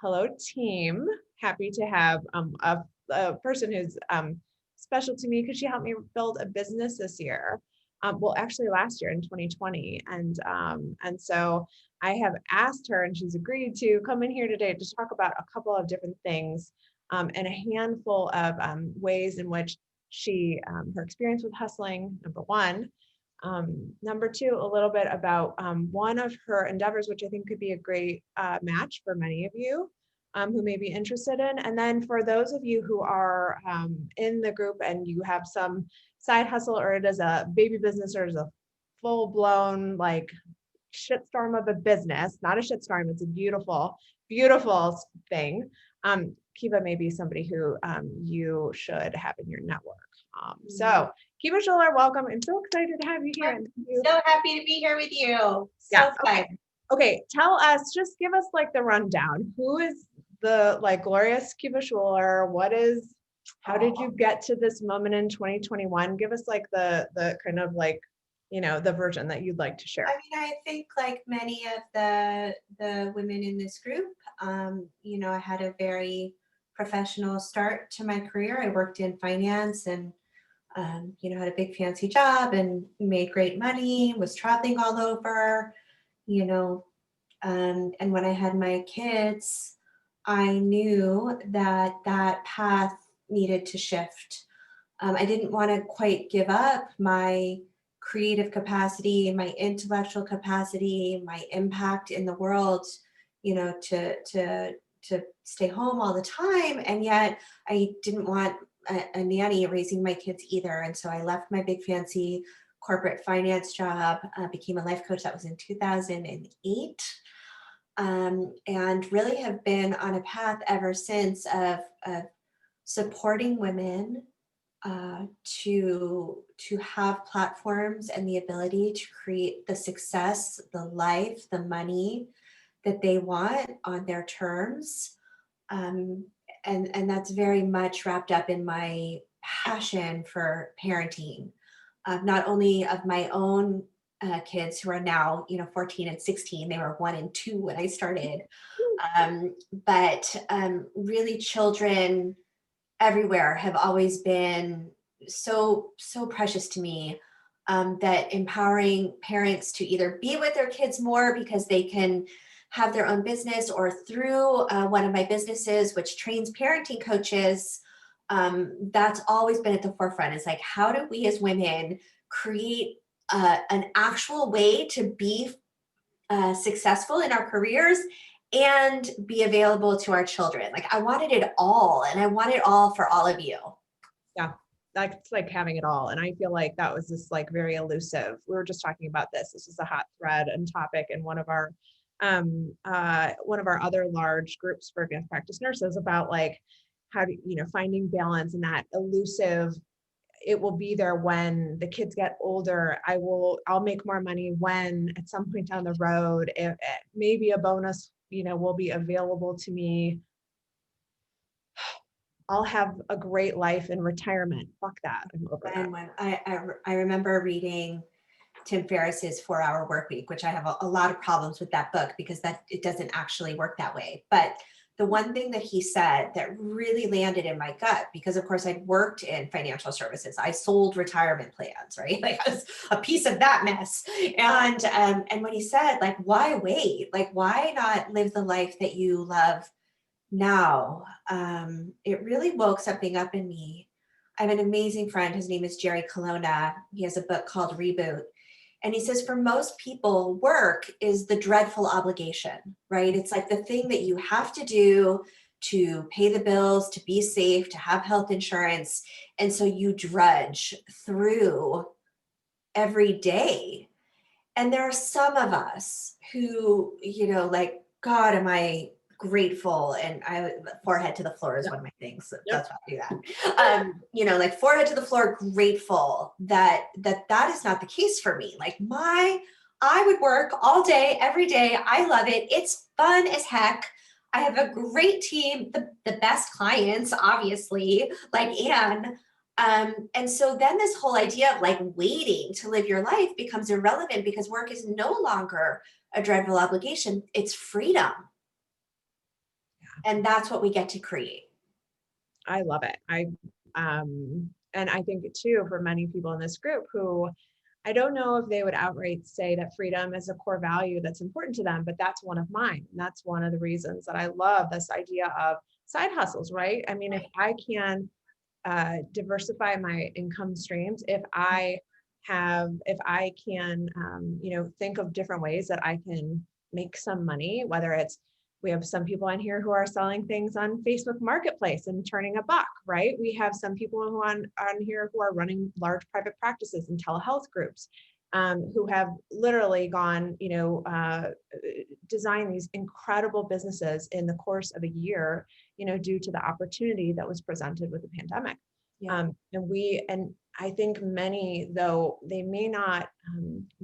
Hello, team. Happy to have a person who's special to me because she helped me build a business this year. Well, actually last year in 2020. And so I have asked her and she's agreed to come in here today to talk about a couple of different things and a handful of ways in which her experience with hustling, number one. Number two, a little bit about one of her endeavors, which I think could be a great match for many of you who may be interested in. And then for those of you who are in the group and you have some side hustle, or it is a baby business, or it is a full blown like shitstorm of a business, not a shitstorm, it's a beautiful, beautiful thing. Kiva may be somebody who you should have in your network. So Kiva Schuler, welcome. I'm so excited to have you here. I'm so happy to be here with you. So yeah. fun. Okay. Tell us, just give us like the rundown. Who is the glorious Kiva Schuler? How did you get to this moment in 2021? Give us like the kind of like, the version that you'd like to share. I mean, I think like many of the women in this group, I had a very professional start to my career. I worked in finance and had a big fancy job and made great money, was traveling all over, and when I had my kids, I knew that path needed to shift. I didn't want to quite give up my creative capacity, my intellectual capacity, my impact in the world, to stay home all the time. And yet I didn't want a nanny raising my kids either. And so I left my big fancy corporate finance job, became a life coach. That was in 2008. And really have been on a path ever since of supporting women to have platforms and the ability to create the success, the life, the money that they want on their terms. And that's very much wrapped up in my passion for parenting, not only of my own kids who are now, 14 and 16, they were 1 and 2 when I started, but really children everywhere have always been so precious to me, that empowering parents to either be with their kids more because they can have their own business, or through one of my businesses, which trains parenting coaches, that's always been at the forefront. It's like, how do we as women create an actual way to be successful in our careers and be available to our children? Like, I wanted it all, and I want it all for all of you. Yeah, that's like having it all. And I feel like that was just like very elusive. We were just talking about this. This is a hot thread and topic in one of our other large groups for advanced practice nurses, about like how to, finding balance, and that elusive, it will be there when the kids get older. I'll make more money when at some point down the road, if maybe a bonus, will be available to me. I'll have a great life in retirement. Fuck that. I'm over that. And when I remember reading Tim Ferriss's 4-Hour Workweek, which I have a lot of problems with that book because it doesn't actually work that way. But the one thing that he said that really landed in my gut, because of course I'd worked in financial services, I sold retirement plans, right? Like, I was a piece of that mess. And when he said, like, why wait? Like, why not live the life that you love now? It really woke something up in me. I have an amazing friend. His name is Jerry Colonna. He has a book called Reboot. And he says, for most people, work is the dreadful obligation, right? It's like the thing that you have to do to pay the bills, to be safe, to have health insurance. And so you drudge through every day. And there are some of us who, like, God, am I grateful? And forehead to the floor is one of my things. So that's why I do that. Like, forehead to the floor, grateful that is not the case for me. Like, I would work all day, every day. I love it. It's fun as heck. I have a great team, the best clients, obviously, like Anne. And so then this whole idea of like waiting to live your life becomes irrelevant, because work is no longer a dreadful obligation. It's freedom. And that's what we get to create. I love it. And I think too, for many people in this group who I don't know if they would outright say that freedom is a core value that's important to them, but that's one of mine. And that's one of the reasons that I love this idea of side hustles, right? I mean, if I can diversify my income streams, if I can, think of different ways that I can make some money, whether it's, we have some people on here who are selling things on Facebook Marketplace and turning a buck, right? We have some people who on here who are running large private practices and telehealth groups, who have literally gone, design these incredible businesses in the course of a year, due to the opportunity that was presented with the pandemic. Yeah. And I think many, though they may not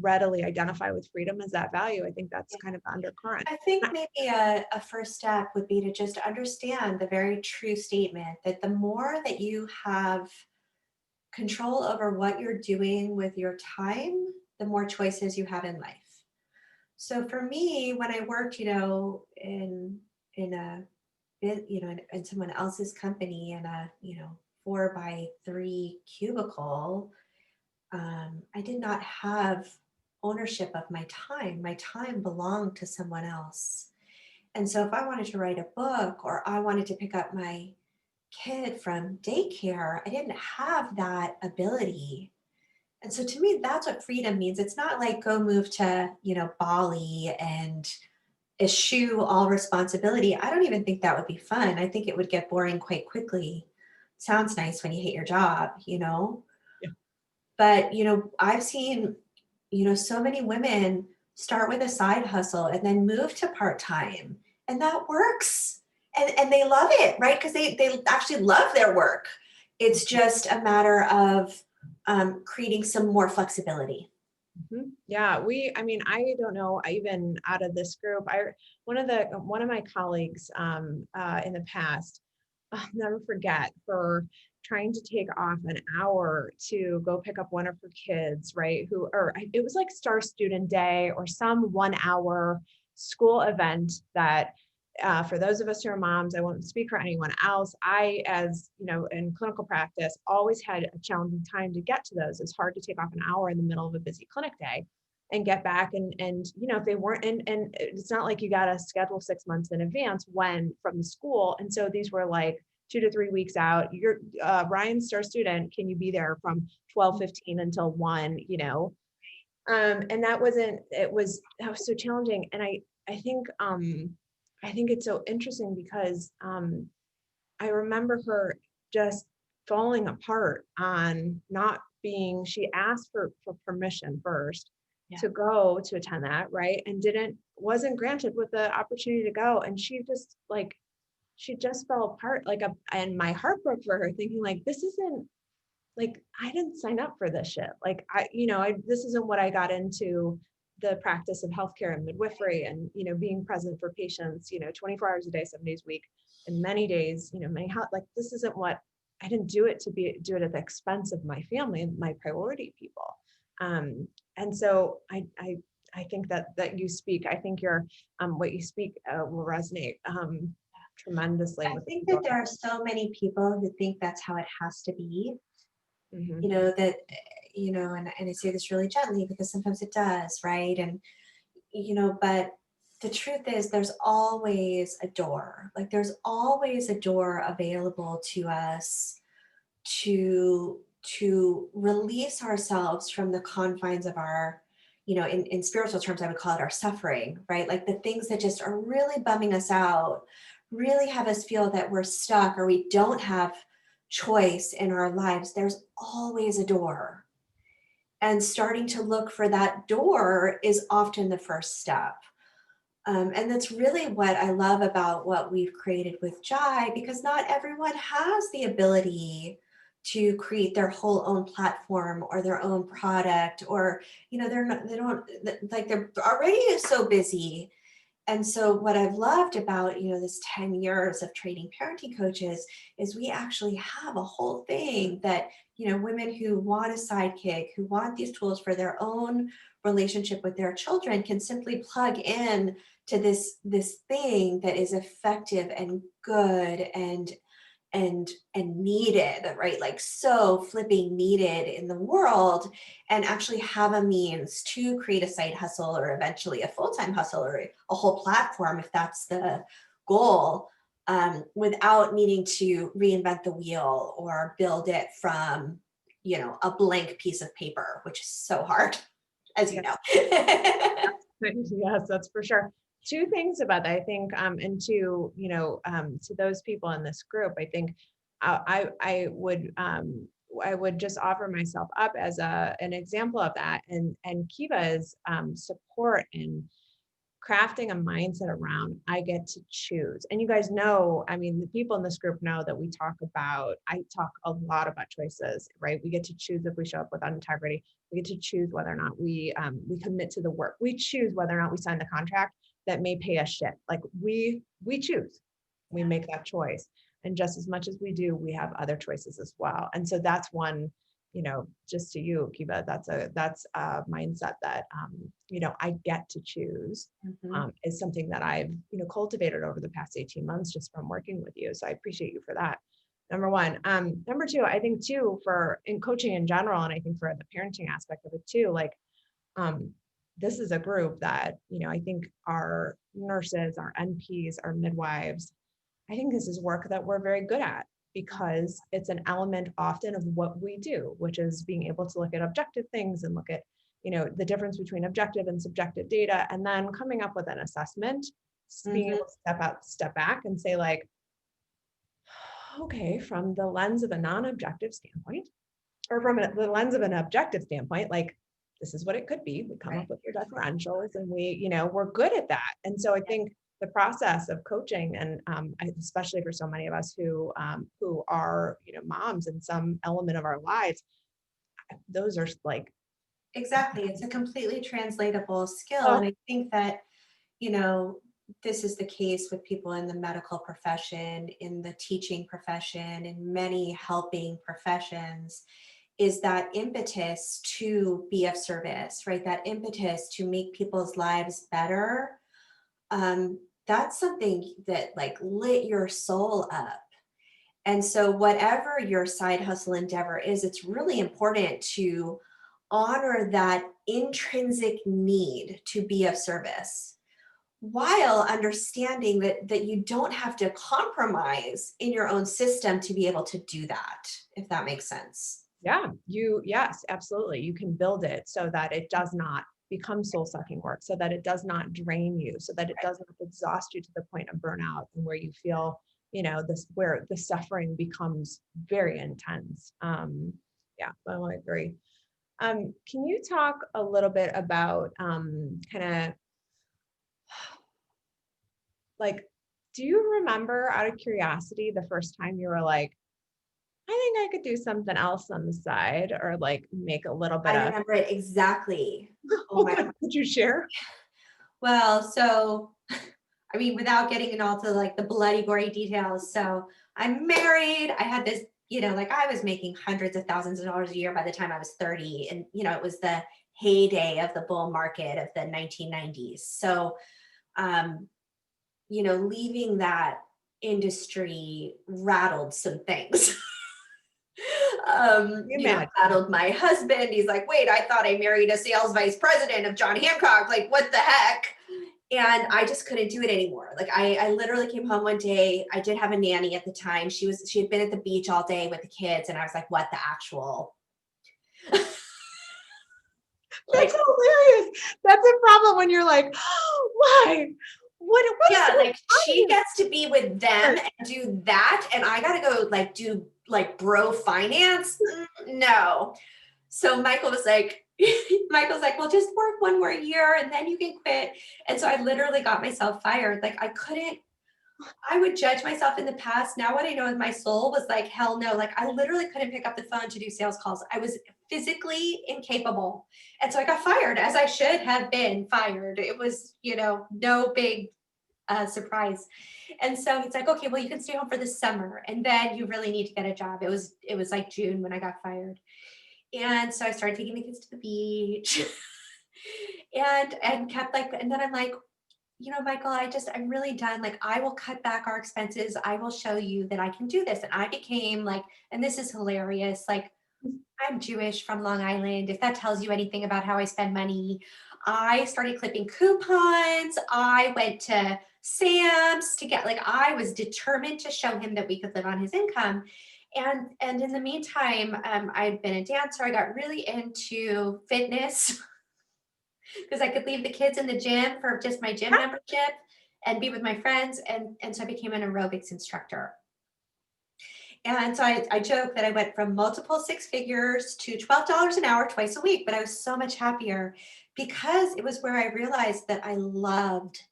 readily identify with freedom as that value, I think that's kind of the undercurrent. I think maybe a first step would be to just understand the very true statement that the more that you have control over what you're doing with your time, the more choices you have in life. So for me, when I worked, in a in someone else's company in a 4x3 cubicle, I did not have ownership of my time. My time belonged to someone else. And so if I wanted to write a book or I wanted to pick up my kid from daycare, I didn't have that ability. And so to me, that's what freedom means. It's not like go move to, Bali and eschew all responsibility. I don't even think that would be fun. I think it would get boring quite quickly. Sounds nice when you hate your job. Yeah. But, I've seen, so many women start with a side hustle and then move to part-time, and that works. And they love it, right? Because they actually love their work. It's just a matter of creating some more flexibility. Yeah, I don't know, even out of this group, one of my colleagues in the past, I'll never forget her trying to take off an hour to go pick up one of her kids, right? It was like Star Student Day or some 1 hour school event that for those of us who are moms, I won't speak for anyone else. I, as in clinical practice, always had a challenging time to get to those. It's hard to take off an hour in the middle of a busy clinic day and get back. And if they weren't, and it's not like you got to schedule 6 months in advance from the school. And so these were like 2 to 3 weeks out. You're Ryan's star student. Can you be there from 12:15 until 1? And that was so challenging. And I think it's so interesting because I remember her just falling apart on not being, she asked for permission first to go to attend that, right? And wasn't granted with the opportunity to go. And she just fell apart and my heart broke for her, thinking like, this isn't like, I didn't sign up for this shit. Like this isn't what I got into the practice of healthcare and midwifery and, being present for patients, 24 hours a day, 7 days a week, and many days, this isn't what I didn't do it to do it at the expense of my family and my priority people. And so I think that you speak, I think what you speak will resonate tremendously. I think that there are so many people who think that's how it has to be. Mm-hmm. And I say this really gently because sometimes it does, right? And, but the truth is there's always a door. Like there's always a door available to us to release ourselves from the confines of our, in spiritual terms, I would call it our suffering, right? Like the things that just are really bumming us out, really have us feel that we're stuck or we don't have choice in our lives. There's always a door. And starting to look for that door is often the first step. And that's really what I love about what we've created with Jai, because not everyone has the ability to create their whole own platform or their own product, or, they're already so busy. And so what I've loved about, this 10 years of training parenting coaches is we actually have a whole thing that, women who want a sidekick, who want these tools for their own relationship with their children can simply plug in to this thing that is effective and good and needed, right? Like so flipping needed in the world, and actually have a means to create a side hustle or eventually a full-time hustle or a whole platform if that's the goal, without needing to reinvent the wheel or build it from, a blank piece of paper, which is so hard, as you Yeah. know. Yes, that's for sure. Two things about that, I think, and to those people in this group, I think I would just offer myself up as an example of that, and Kiva's support in crafting a mindset around I get to choose. And you guys know, I mean, the people in this group know that I talk a lot about choices, right? We get to choose if we show up with integrity. We get to choose whether or not we commit to the work. We choose whether or not we sign the contract that may pay us shit. Like we choose, we make that choice. And just as much as we do, we have other choices as well. And so that's one, just to you, Kiva, that's a mindset that, I get to choose, Mhm. is something that I've, cultivated over the past 18 months just from working with you. So I appreciate you for that. Number one. Number two, I think too, for in coaching in general, and I think for the parenting aspect of it too, like, this is a group that, I think our nurses, our NPs, our midwives, I think this is work that we're very good at because it's an element often of what we do, which is being able to look at objective things and look at, the difference between objective and subjective data, and then coming up with an assessment, being Mhm. able to step back and say like, okay, from the lens of a non-objective standpoint, or from the lens of an objective standpoint, like this is what it could be. We come up Right. with your differentials and we're good at that. And so I think the process of coaching, and especially for so many of us who are, moms in some element of our lives, those are like, Exactly. It's a completely translatable skill. oh, And I think that, you know, this is the case with people in the medical profession, in the teaching profession, in many helping professions, is that impetus to be of service, right? That impetus to make people's lives better. That's something that like lit your soul up. And so, whatever your side hustle endeavor is, it's really important to honor that intrinsic need to be of service while understanding that you don't have to compromise in your own system to be able to do that, if that makes sense. yeah, yes, absolutely. You can build it so that it does not become soul sucking work, so that it does not drain you, so that it doesn't exhaust you to the point of burnout and where you feel, this, where the suffering becomes very intense. Yeah, I agree. Can you talk a little bit about kind of like, do you remember out of curiosity the first time you were like, I think I could do something else on the side, or like make a little bit I of, remember it exactly. Oh oh, my, good. Could you share? well, so I mean, without getting into all to like the bloody, gory details. So I'm married. I had this, like I was making hundreds of thousands of dollars a year by the time I was 30. And, it was the heyday of the bull market of the 1990s. So, um, leaving that industry rattled some things. You imagine. Rattled my husband. He's like, wait, I thought I married a sales vice president of John Hancock. Like, what the heck? And I just couldn't do it anymore. Like I literally came home one day. I did have a nanny at the time. She had been at the beach all day with the kids. And I was like, what the actual, That's like, hilarious. That's a problem when you're like, oh, why? What's yeah, going like she on gets to be with them here? and do that. And I got to go like do like bro finance. No. So Michael's like, well, just work one more year and then you can quit. And so I literally got myself fired. Like I would judge myself in the past. Now what I know in my soul was like, hell no. Like I literally couldn't pick up the phone to do sales calls. I was physically incapable. And so I got fired, as I should have been fired. It was, no big surprise. And so he's like, okay, well, you can stay home for the summer and then you really need to get a job. It was like June when I got fired. And so I started taking the kids to the beach and kept like, and then I'm like, Michael, I'm really done. Like, I will cut back our expenses. I will show you that I can do this. And I became like, and this is hilarious. Like, I'm Jewish from Long Island. If that tells you anything about how I spend money, I started clipping coupons. I went to Sam's to get, like, I was determined to show him that we could live on his income. And in the meantime, I'd been a dancer. I got really into fitness because I could leave the kids in the gym for just my gym membership and be with my friends. And so I became an aerobics instructor. And so I joke that I went from multiple six figures to $12 an hour twice a week, but I was so much happier because it was where I realized that I loved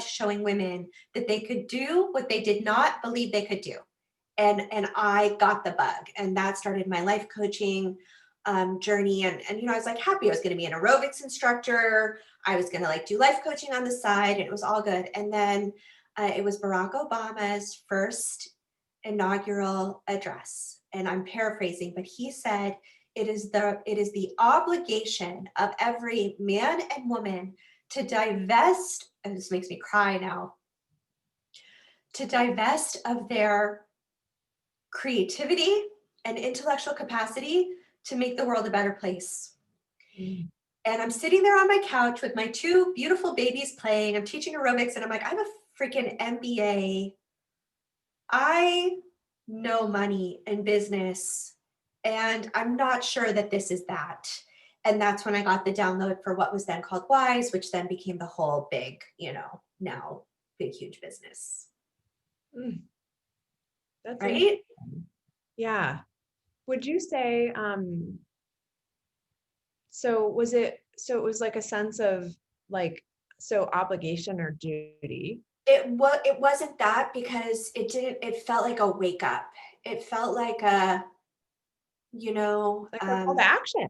showing women that they could do what they did not believe they could do. And I got the bug, and that started my life coaching journey. And I was like happy I was going to be an aerobics instructor. I was going to like do life coaching on the side, and it was all good. And then it was Barack Obama's first inaugural address, and I'm paraphrasing, but he said, it is the obligation of every man and woman to divest, and this makes me cry now, to divest of their creativity and intellectual capacity to make the world a better place. And I'm sitting there on my couch with my two beautiful babies playing. I'm teaching aerobics, and I'm like, I have a freaking MBA. I know money and business, and I'm not sure that this is that. And that's when I got the download for what was then called Wise, which then became the whole big, now big, huge business. That's right. Yeah. Would you say, so it was like a sense of like, so obligation or duty? It wasn't that, because it felt like a wake up. It felt like a, Like a call to action.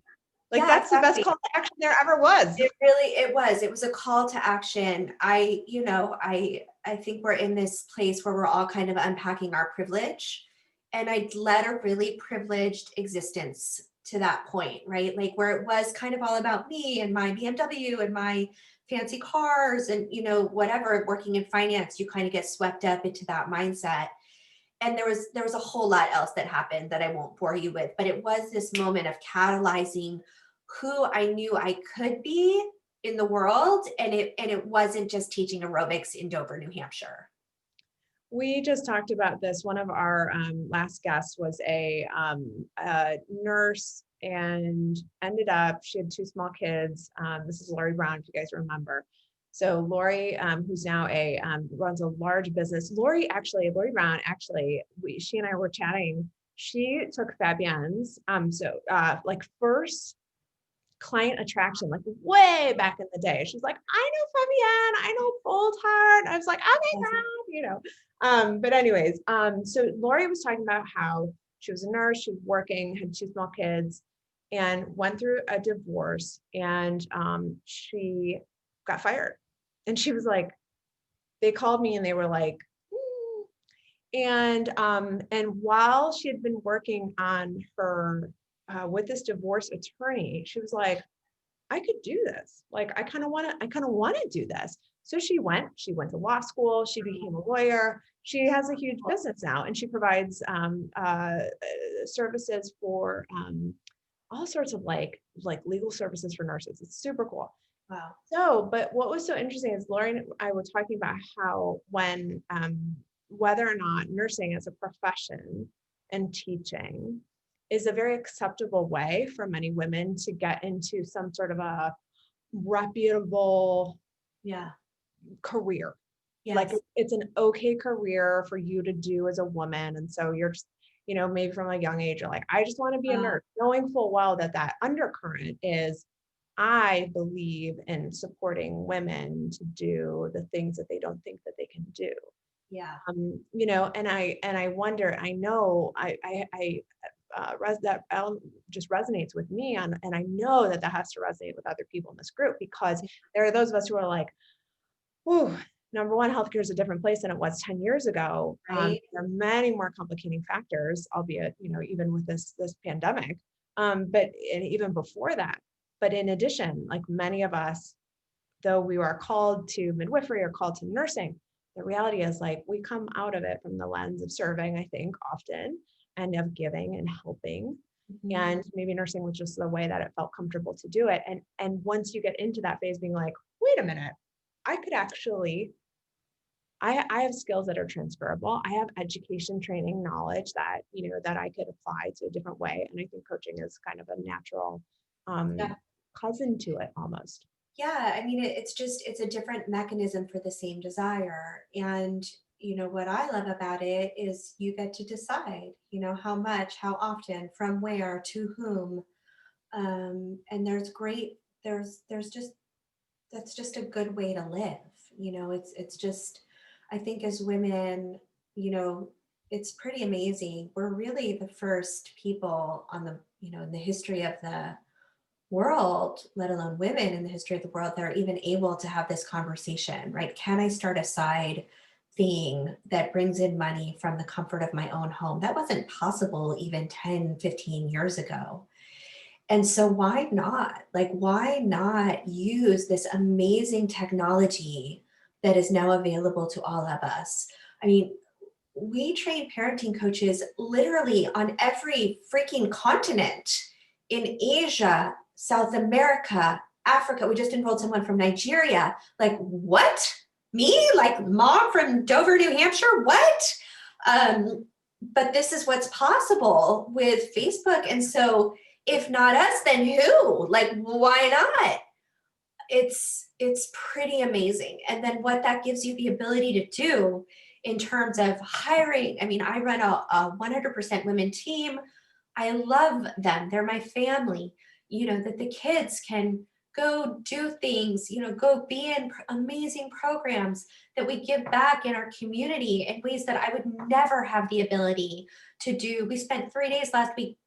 Like yeah, that's the best exactly. call to action there ever was. It was a call to action. I think we're in this place where we're all kind of unpacking our privilege, and I led a really privileged existence to that point, right? Like where it was kind of all about me and my BMW and my fancy cars and whatever. Working in finance, you kind of get swept up into that mindset. And there was a whole lot else that happened that I won't bore you with, but it was this moment of catalyzing who I knew I could be in the world. And it wasn't just teaching aerobics in Dover, New Hampshire. We just talked about this. One of our last guests was a nurse, and ended up, she had two small kids. This is Lori Brown, if you guys remember. So Lori, who's now runs a large business. Lori Brown, actually, she and I were chatting. She took Fabienne's, like first client attraction, like way back in the day. She's like, I know Fabienne, I know Boldheart. I was like, oh my God, but anyways, so Lori was talking about how she was a nurse, she was working, had two small kids, and went through a divorce, and she got fired. And she was like, they called me and they were like, and while she had been working on her with this divorce attorney, she was like, I could do this. Like, I kind of want to do this. So she went to law school. She became a lawyer. She has a huge business now, and she provides services for all sorts of like legal services for nurses. It's super cool. Wow. So, but what was so interesting is Lori and I were talking about how when whether or not nursing as a profession and teaching is a very acceptable way for many women to get into some sort of a reputable career. Yes. Like it's an okay career for you to do as a woman. And so you're just, maybe from a young age, you're like, I just want to be a nurse, knowing full well that undercurrent is, I believe in supporting women to do the things that they don't think that they can do. Yeah. And I wonder, I know that just resonates with me, and I know that has to resonate with other people in this group, because there are those of us who are like, whew, number one, healthcare is a different place than it was 10 years ago. Right. There are many more complicating factors, albeit, even with this pandemic, but and even before that. But in addition, like many of us though we are called to midwifery or called to nursing, the reality is like we come out of it from the lens of serving, I think, often, and of giving and helping. And maybe nursing was just the way that it felt comfortable to do it. And once you get into that phase, being like, wait a minute, I could actually, I have skills that are transferable. I have education, training, knowledge that, that I could apply to a different way. And I think coaching is kind of a natural cousin to it almost. Yeah, I mean, it's a different mechanism for the same desire. And, what I love about it is you get to decide, how much, how often, from where, to whom. And there's just, that's just a good way to live. It's just, I think as women, it's pretty amazing. We're really the first people on the, in the history of the world, let alone women in the history of the world, that are even able to have this conversation, right? Can I start a side thing that brings in money from the comfort of my own home? That wasn't possible even 10, 15 years ago. And so why not? Like, why not use this amazing technology that is now available to all of us? I mean, we train parenting coaches literally on every freaking continent, in Asia, South America, Africa. We just enrolled someone from Nigeria. Like, what? Me? Like, mom from Dover, New Hampshire? What? But this is what's possible with Facebook. And so if not us, then who? Like, why not? It's pretty amazing. And then what that gives you the ability to do in terms of hiring. I mean, I run a 100% women team. I love them. They're my family. That the kids can go do things, go be in amazing programs, that we give back in our community in ways that I would never have the ability to do. We spent 3 days last week,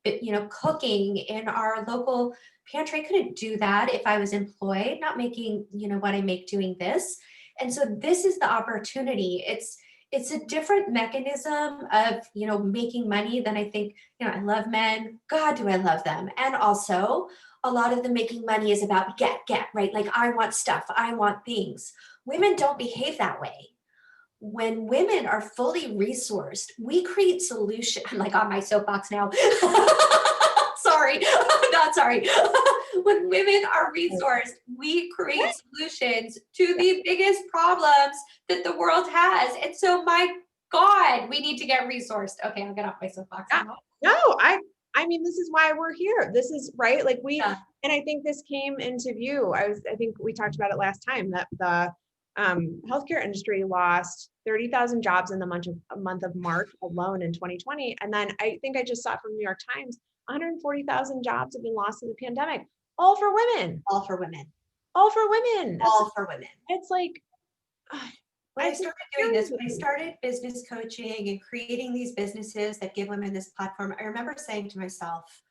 cooking in our local pantry. I couldn't do that if I was employed, not making, what I make doing this. And so this is the opportunity. It's a different mechanism of, making money than I think, I love men. God, do I love them. And also a lot of the making money is about get, right? Like, I want stuff, I want things. Women don't behave that way. When women are fully resourced, we create solutions. I'm like on my soapbox now. Sorry, not sorry. When women are resourced, we create solutions to the biggest problems that the world has. And so, my God, we need to get resourced. Okay, I'll get off my soapbox now. No, I mean, this is why we're here. This is right. Like and I think this came into view. I think we talked about it last time, that the healthcare industry lost 30,000 jobs in the month of March alone in 2020. And then I think I just saw from New York Times, 140,000 jobs have been lost in the pandemic, all for women. All for women. All for women. All for women. It's like, when I started doing this, when I started business coaching and creating these businesses that give women this platform, I remember saying to myself,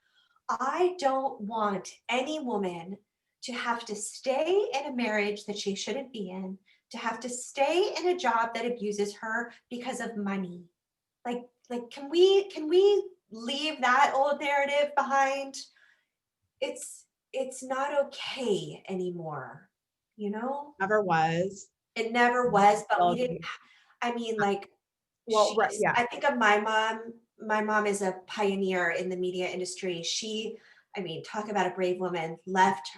I don't want any woman to have to stay in a marriage that she shouldn't be in, to have to stay in a job that abuses her because of money. Like, can we leave that old narrative behind? It's not okay anymore, Never was. It never was, but we didn't. I mean, like, I think of my mom. My mom is a pioneer in the media industry. Talk about a brave woman, left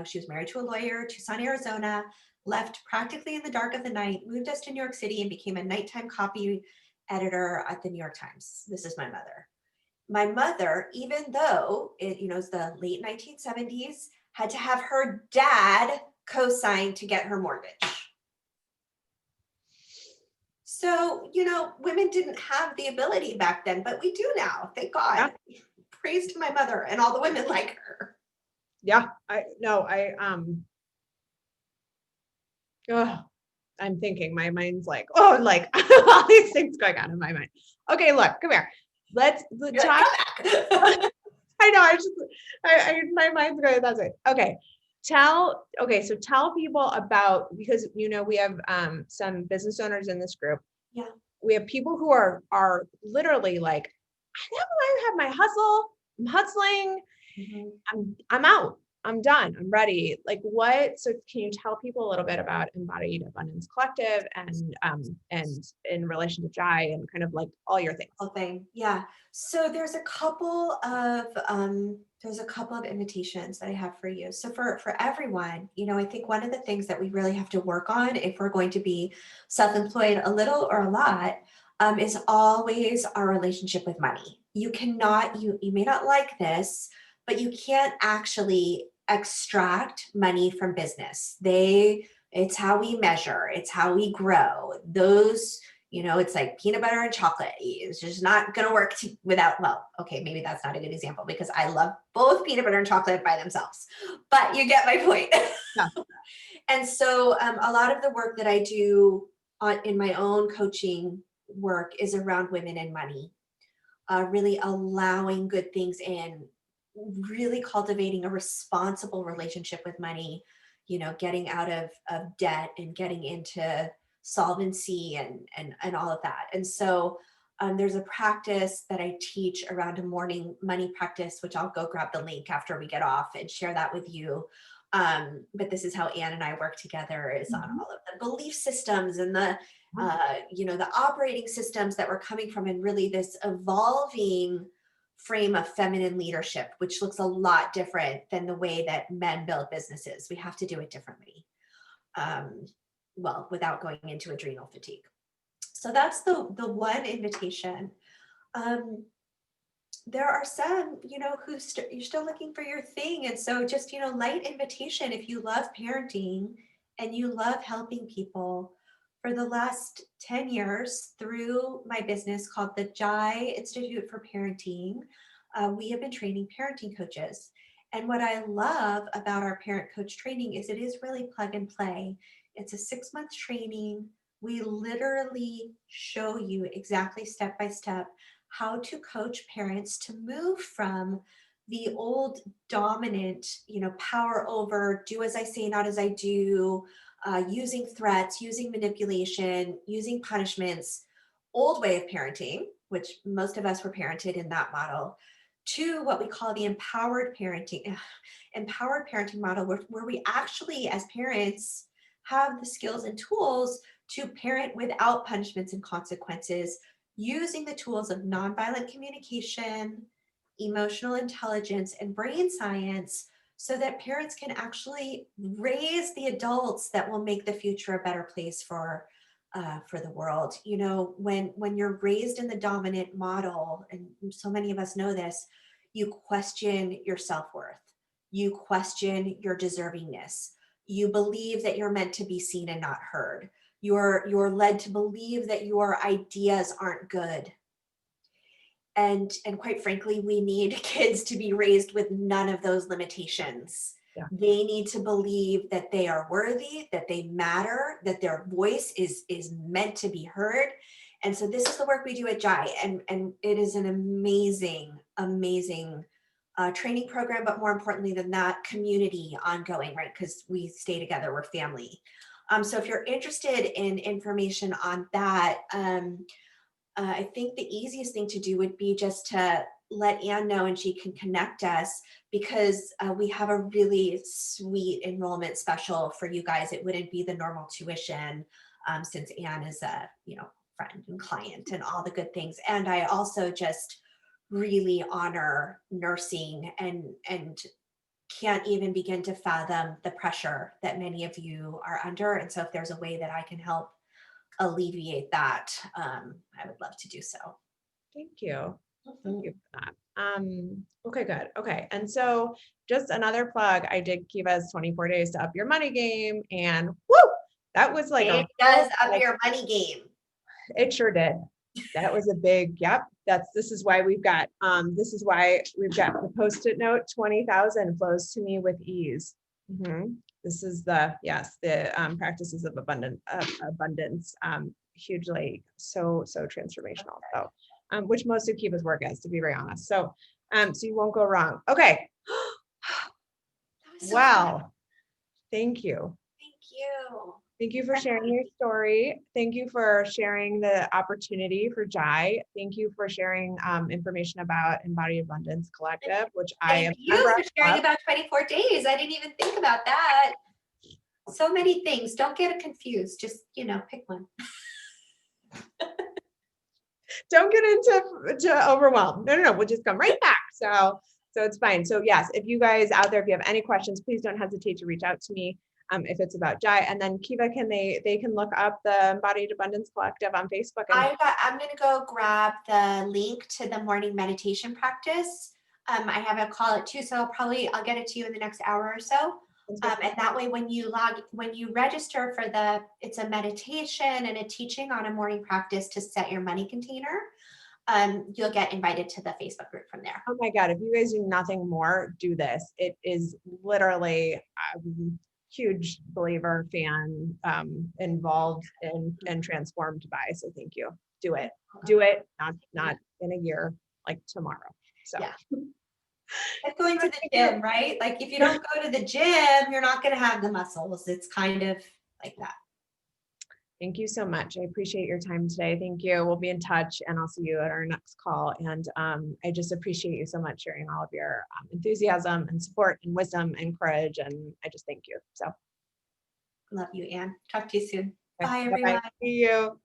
she was married to a lawyer, Tucson, Arizona, left practically in the dark of the night, moved us to New York City and became a nighttime copy editor at the New York Times. This is my mother. My mother, even though it's the late 1970s, had to have her dad co-sign to get her mortgage. So, women didn't have the ability back then, but we do now. Thank God. Yeah. Praise to my mother and all the women like her. Yeah, I'm thinking, my mind's like, all these things going on in my mind. Okay, look, come here. Let's talk. I know, my mind's going that way. Okay. So tell people about, because we have some business owners in this group. Yeah. We have people who are literally like, I have my hustle, I'm hustling, I'm out. I'm done. I'm ready. Like so can you tell people a little bit about Embodied Abundance Collective and in relation to Jai and kind of like all your things? Whole thing. Yeah. So there's a couple of invitations that I have for you. So for everyone, I think one of the things that we really have to work on if we're going to be self-employed a little or a lot, is always our relationship with money. You cannot, you may not like this, but you can't actually extract money from business. It's how we measure, it's how we grow. It's like peanut butter and chocolate. It's just not going to work without, well, okay, maybe that's not a good example because I love both peanut butter and chocolate by themselves, but you get my point. Yeah. And so a lot of the work that I do in my own coaching work is around women and money, really allowing good things in, really cultivating a responsible relationship with money, getting out of debt and getting into solvency and all of that. And so there's a practice that I teach around a morning money practice, which I'll go grab the link after we get off and share that with you. But this is how Anne and I work together, is on all of the belief systems and the operating systems that we're coming from, and really this evolving frame of feminine leadership, which looks a lot different than the way that men build businesses. We have to do it differently. Without going into adrenal fatigue. So that's the one invitation. There are some, you're still looking for your thing. And so just, light invitation, if you love parenting and you love helping people. For the last 10 years through my business called the Jai Institute for Parenting, we have been training parenting coaches. And what I love about our parent coach training is it is really plug and play. It's a 6-month training. We literally show you exactly step by step how to coach parents to move from the old dominant, power over, do as I say, not as I do, using threats, using manipulation, using punishments, old way of parenting, which most of us were parented in that model, to what we call the empowered parenting model, where we actually, as parents, have the skills and tools to parent without punishments and consequences, using the tools of nonviolent communication, emotional intelligence, and brain science, so that parents can actually raise the adults that will make the future a better place for the world. When you're raised in the dominant model, and so many of us know this, you question your self-worth, you question your deservingness, you believe that you're meant to be seen and not heard. You're led to believe that your ideas aren't good. And quite frankly, we need kids to be raised with none of those limitations. Yeah. They need to believe that they are worthy, that they matter, that their voice is meant to be heard. And so this is the work we do at Jai. And it is an amazing, amazing training program, but more importantly than that, community ongoing, right? Because we stay together, we're family. So if you're interested in information on that, I think the easiest thing to do would be just to let Anne know and she can connect us, because we have a really sweet enrollment special for you guys. It wouldn't be the normal tuition, since Anne is a friend and client and all the good things. And I also just really honor nursing and can't even begin to fathom the pressure that many of you are under. And so if there's a way that I can help alleviate that, I would love to do so. Thank you. Thank you for that. Okay, good. Okay. And so just another plug, I did Kiva's 24 days to up your money game, and woo, that was like, it does up your money game. It sure did. That was a big, yep. This is why we've got the Post-it note, 20,000 flows to me with ease. This is the practices of abundance, hugely so transformational. So, which most of Kiva's work is, to be very honest. So, so you won't go wrong. Okay. So wow. fun. Thank you. Thank you. Thank you for sharing your story. Thank you for sharing the opportunity for Jai. Thank you for sharing information about Embodied Abundance Collective, which I am Thank you for sharing of. about 24 days. I didn't even think about that. So many things. Don't get it confused. Just, pick one. Don't get into overwhelm. No. We'll just come right back. So it's fine. So yes, if you guys out there, if you have any questions, please don't hesitate to reach out to me. If it's about Jai, and then Kiva, they can look up the Embodied Abundance Collective on Facebook. I'm going to go grab the link to the morning meditation practice. I have a call at 2, so I'll get it to you in the next hour or so. And that way, when you register for it's a meditation and a teaching on a morning practice to set your money container, you'll get invited to the Facebook group from there. Oh my God, if you guys do nothing more, do this. It is literally huge believer, fan, involved and transformed by. So thank you. Do it. Do it. Not in a year, like tomorrow. So yeah. Like going to the gym, right? Like if you don't go to the gym, you're not going to have the muscles. It's kind of like that. Thank you so much. I appreciate your time today. Thank you. We'll be in touch, and I'll see you at our next call. And I just appreciate you so much sharing all of your enthusiasm and support and wisdom and courage. And I just thank you. So love you, Anne. Talk to you soon. okay. Bye, everyone. Bye-bye. See you.